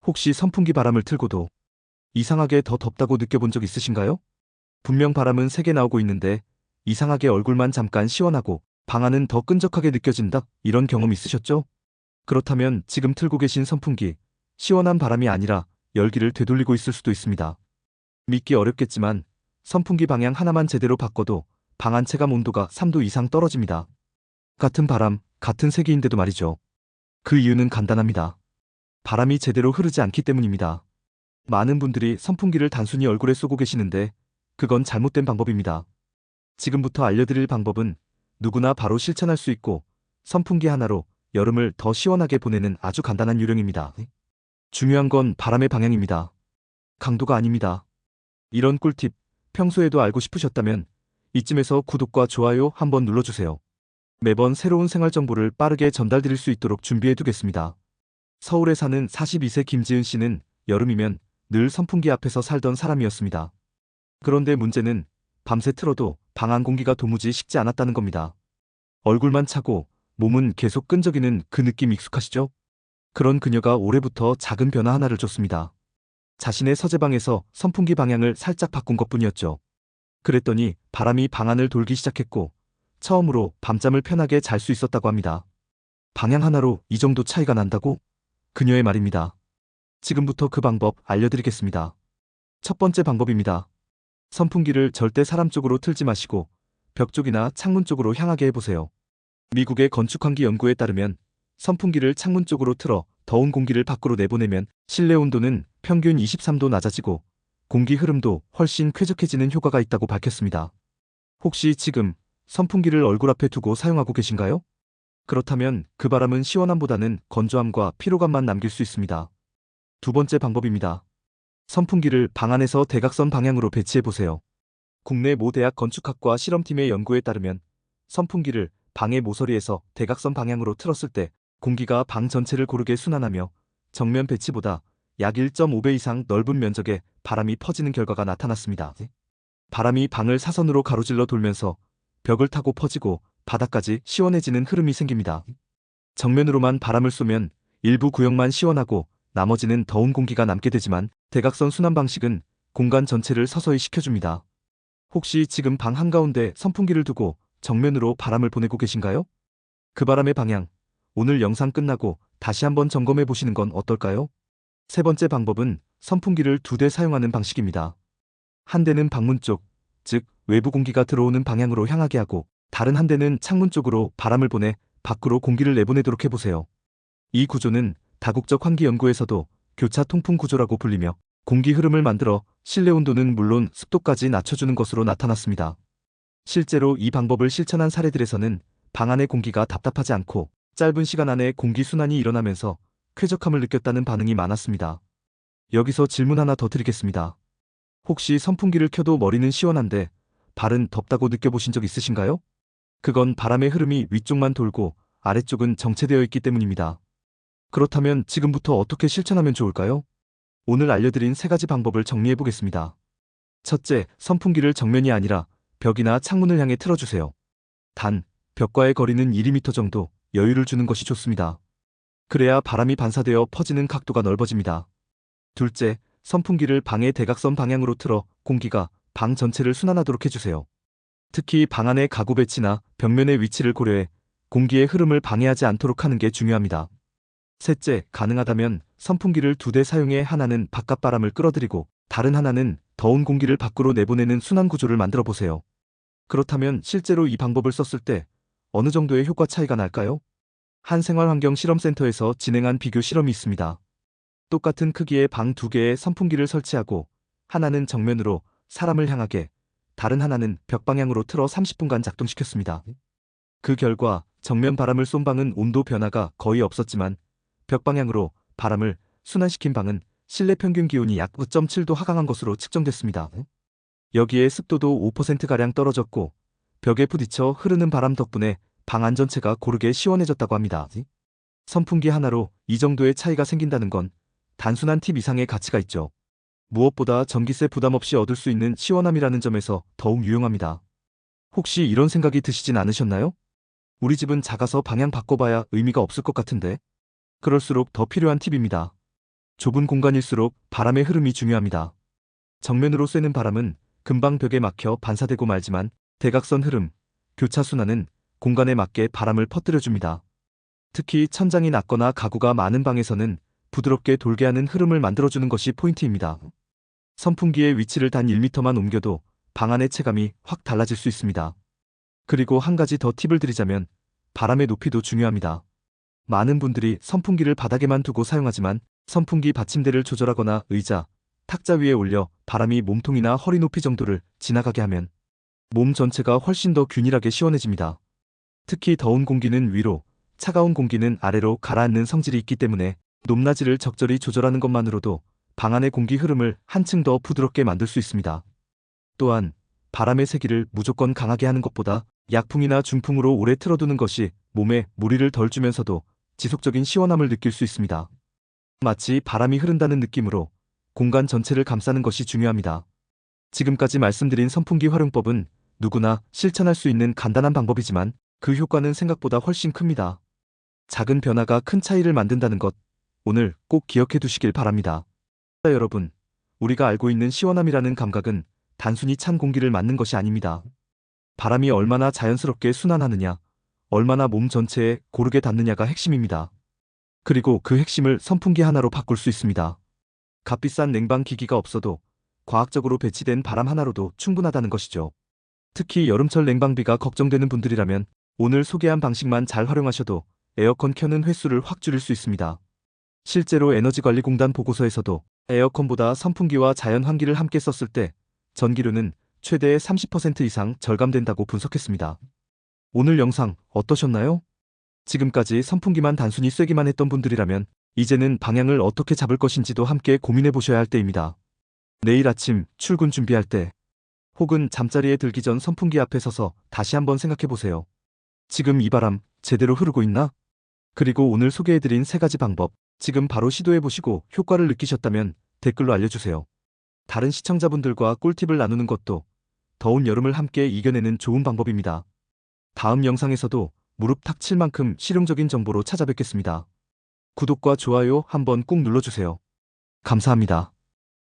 혹시 선풍기 바람을 틀고도 이상하게 더 덥다고 느껴본 적 있으신가요? 분명 바람은 세게 나오고 있는데 이상하게 얼굴만 잠깐 시원하고 방 안은 더 끈적하게 느껴진다. 이런 경험 있으셨죠? 그렇다면 지금 틀고 계신 선풍기, 시원한 바람이 아니라 열기를 되돌리고 있을 수도 있습니다. 믿기 어렵겠지만 선풍기 방향 하나만 제대로 바꿔도 방 안 체감 온도가 3도 이상 떨어집니다. 같은 바람, 같은 세기인데도 말이죠. 그 이유는 간단합니다. 바람이 제대로 흐르지 않기 때문입니다. 많은 분들이 선풍기를 단순히 얼굴에 쏘고 계시는데 그건 잘못된 방법입니다. 지금부터 알려드릴 방법은 누구나 바로 실천할 수 있고 선풍기 하나로 여름을 더 시원하게 보내는 아주 간단한 요령입니다. 중요한 건 바람의 방향입니다. 강도가 아닙니다. 이런 꿀팁 평소에도 알고 싶으셨다면 이쯤에서 구독과 좋아요 한번 눌러주세요. 매번 새로운 생활 정보를 빠르게 전달드릴 수 있도록 준비해 두겠습니다. 서울에 사는 42세 김지은 씨는 여름이면 늘 선풍기 앞에서 살던 사람이었습니다. 그런데 문제는 밤새 틀어도 방 안 공기가 도무지 식지 않았다는 겁니다. 얼굴만 차고 몸은 계속 끈적이는 그 느낌 익숙하시죠? 그런 그녀가 올해부터 작은 변화 하나를 줬습니다. 자신의 서재방에서 선풍기 방향을 살짝 바꾼 것뿐이었죠. 그랬더니 바람이 방 안을 돌기 시작했고 처음으로 밤잠을 편하게 잘 수 있었다고 합니다. 방향 하나로 이 정도 차이가 난다고? 그녀의 말입니다. 지금부터 그 방법 알려드리겠습니다. 첫 번째 방법입니다. 선풍기를 절대 사람 쪽으로 틀지 마시고 벽 쪽이나 창문 쪽으로 향하게 해보세요. 미국의 건축환기 연구에 따르면 선풍기를 창문 쪽으로 틀어 더운 공기를 밖으로 내보내면 실내 온도는 평균 23도 낮아지고 공기 흐름도 훨씬 쾌적해지는 효과가 있다고 밝혔습니다. 혹시 지금 선풍기를 얼굴 앞에 두고 사용하고 계신가요? 그렇다면 그 바람은 시원함보다는 건조함과 피로감만 남길 수 있습니다. 두 번째 방법입니다. 선풍기를 방 안에서 대각선 방향으로 배치해보세요. 국내 모 대학 건축학과 실험팀의 연구에 따르면 선풍기를 방의 모서리에서 대각선 방향으로 틀었을 때 공기가 방 전체를 고르게 순환하며 정면 배치보다 약 1.5배 이상 넓은 면적에 바람이 퍼지는 결과가 나타났습니다. 바람이 방을 사선으로 가로질러 돌면서 벽을 타고 퍼지고 바닥까지 시원해지는 흐름이 생깁니다. 정면으로만 바람을 쏘면 일부 구역만 시원하고 나머지는 더운 공기가 남게 되지만 대각선 순환 방식은 공간 전체를 서서히 식혀줍니다. 혹시 지금 방 한가운데 선풍기를 두고 정면으로 바람을 보내고 계신가요? 그 바람의 방향, 오늘 영상 끝나고 다시 한번 점검해 보시는 건 어떨까요? 세 번째 방법은 선풍기를 2대 사용하는 방식입니다. 한 대는 방문 쪽, 즉 외부 공기가 들어오는 방향으로 향하게 하고 다른 한 대는 창문 쪽으로 바람을 보내 밖으로 공기를 내보내도록 해보세요. 이 구조는 다국적 환기 연구에서도 교차 통풍 구조라고 불리며 공기 흐름을 만들어 실내 온도는 물론 습도까지 낮춰주는 것으로 나타났습니다. 실제로 이 방법을 실천한 사례들에서는 방 안의 공기가 답답하지 않고 짧은 시간 안에 공기 순환이 일어나면서 쾌적함을 느꼈다는 반응이 많았습니다. 여기서 질문 하나 더 드리겠습니다. 혹시 선풍기를 켜도 머리는 시원한데 발은 덥다고 느껴보신 적 있으신가요? 그건 바람의 흐름이 위쪽만 돌고 아래쪽은 정체되어 있기 때문입니다. 그렇다면 지금부터 어떻게 실천하면 좋을까요? 오늘 알려드린 3가지 방법을 정리해 보겠습니다. 첫째, 선풍기를 정면이 아니라 벽이나 창문을 향해 틀어주세요. 단, 벽과의 거리는 1m 정도 여유를 주는 것이 좋습니다. 그래야 바람이 반사되어 퍼지는 각도가 넓어집니다. 둘째, 선풍기를 방의 대각선 방향으로 틀어 공기가 방 전체를 순환하도록 해주세요. 특히 방 안의 가구 배치나 벽면의 위치를 고려해 공기의 흐름을 방해하지 않도록 하는 게 중요합니다. 셋째, 가능하다면 선풍기를 2대 사용해 하나는 바깥 바람을 끌어들이고 다른 하나는 더운 공기를 밖으로 내보내는 순환 구조를 만들어 보세요. 그렇다면 실제로 이 방법을 썼을 때 어느 정도의 효과 차이가 날까요? 한 생활환경실험센터에서 진행한 비교 실험이 있습니다. 똑같은 크기의 방 2개에 선풍기를 설치하고 하나는 정면으로 사람을 향하게 다른 하나는 벽 방향으로 틀어 30분간 작동시켰습니다. 그 결과 정면 바람을 쏜 방은 온도 변화가 거의 없었지만 벽 방향으로 바람을 순환시킨 방은 실내 평균 기온이 약 9.7도 하강한 것으로 측정됐습니다. 여기에 습도도 5%가량 떨어졌고 벽에 부딪혀 흐르는 바람 덕분에 방 안 전체가 고르게 시원해졌다고 합니다. 선풍기 하나로 이 정도의 차이가 생긴다는 건 단순한 팁 이상의 가치가 있죠. 무엇보다 전기세 부담 없이 얻을 수 있는 시원함이라는 점에서 더욱 유용합니다. 혹시 이런 생각이 드시진 않으셨나요? 우리 집은 작아서 방향 바꿔봐야 의미가 없을 것 같은데. 그럴수록 더 필요한 팁입니다. 좁은 공간일수록 바람의 흐름이 중요합니다. 정면으로 쐬는 바람은 금방 벽에 막혀 반사되고 말지만 대각선 흐름, 교차순환은 공간에 맞게 바람을 퍼뜨려줍니다. 특히 천장이 낮거나 가구가 많은 방에서는 부드럽게 돌게 하는 흐름을 만들어주는 것이 포인트입니다. 선풍기의 위치를 단 1m만 옮겨도 방 안의 체감이 확 달라질 수 있습니다. 그리고 한 가지 더 팁을 드리자면 바람의 높이도 중요합니다. 많은 분들이 선풍기를 바닥에만 두고 사용하지만 선풍기 받침대를 조절하거나 의자, 탁자 위에 올려 바람이 몸통이나 허리 높이 정도를 지나가게 하면 몸 전체가 훨씬 더 균일하게 시원해집니다. 특히 더운 공기는 위로, 차가운 공기는 아래로 가라앉는 성질이 있기 때문에 높낮이를 적절히 조절하는 것만으로도 방 안의 공기 흐름을 한층 더 부드럽게 만들 수 있습니다. 또한 바람의 세기를 무조건 강하게 하는 것보다 약풍이나 중풍으로 오래 틀어두는 것이 몸에 무리를 덜 주면서도 지속적인 시원함을 느낄 수 있습니다. 마치 바람이 흐른다는 느낌으로 공간 전체를 감싸는 것이 중요합니다. 지금까지 말씀드린 선풍기 활용법은 누구나 실천할 수 있는 간단한 방법이지만 그 효과는 생각보다 훨씬 큽니다. 작은 변화가 큰 차이를 만든다는 것, 오늘 꼭 기억해 두시길 바랍니다. 여러분, 우리가 알고 있는 시원함이라는 감각은 단순히 찬 공기를 맞는 것이 아닙니다. 바람이 얼마나 자연스럽게 순환하느냐, 얼마나 몸 전체에 고르게 닿느냐가 핵심입니다. 그리고 그 핵심을 선풍기 하나로 바꿀 수 있습니다. 값비싼 냉방 기기가 없어도 과학적으로 배치된 바람 하나로도 충분하다는 것이죠. 특히 여름철 냉방비가 걱정되는 분들이라면 오늘 소개한 방식만 잘 활용하셔도 에어컨 켜는 횟수를 확 줄일 수 있습니다. 실제로 에너지관리공단 보고서에서도 에어컨보다 선풍기와 자연 환기를 함께 썼을 때 전기료는 최대 30% 이상 절감된다고 분석했습니다. 오늘 영상 어떠셨나요? 지금까지 선풍기만 단순히 쐬기만 했던 분들이라면 이제는 방향을 어떻게 잡을 것인지도 함께 고민해 보셔야 할 때입니다. 내일 아침 출근 준비할 때 혹은 잠자리에 들기 전 선풍기 앞에 서서 다시 한번 생각해 보세요. 지금 이 바람 제대로 흐르고 있나? 그리고 오늘 소개해드린 3가지 방법 지금 바로 시도해 보시고 효과를 느끼셨다면 댓글로 알려주세요. 다른 시청자분들과 꿀팁을 나누는 것도 더운 여름을 함께 이겨내는 좋은 방법입니다. 다음 영상에서도 무릎 탁 칠 만큼 실용적인 정보로 찾아뵙겠습니다. 구독과 좋아요 한번 꾹 눌러주세요. 감사합니다.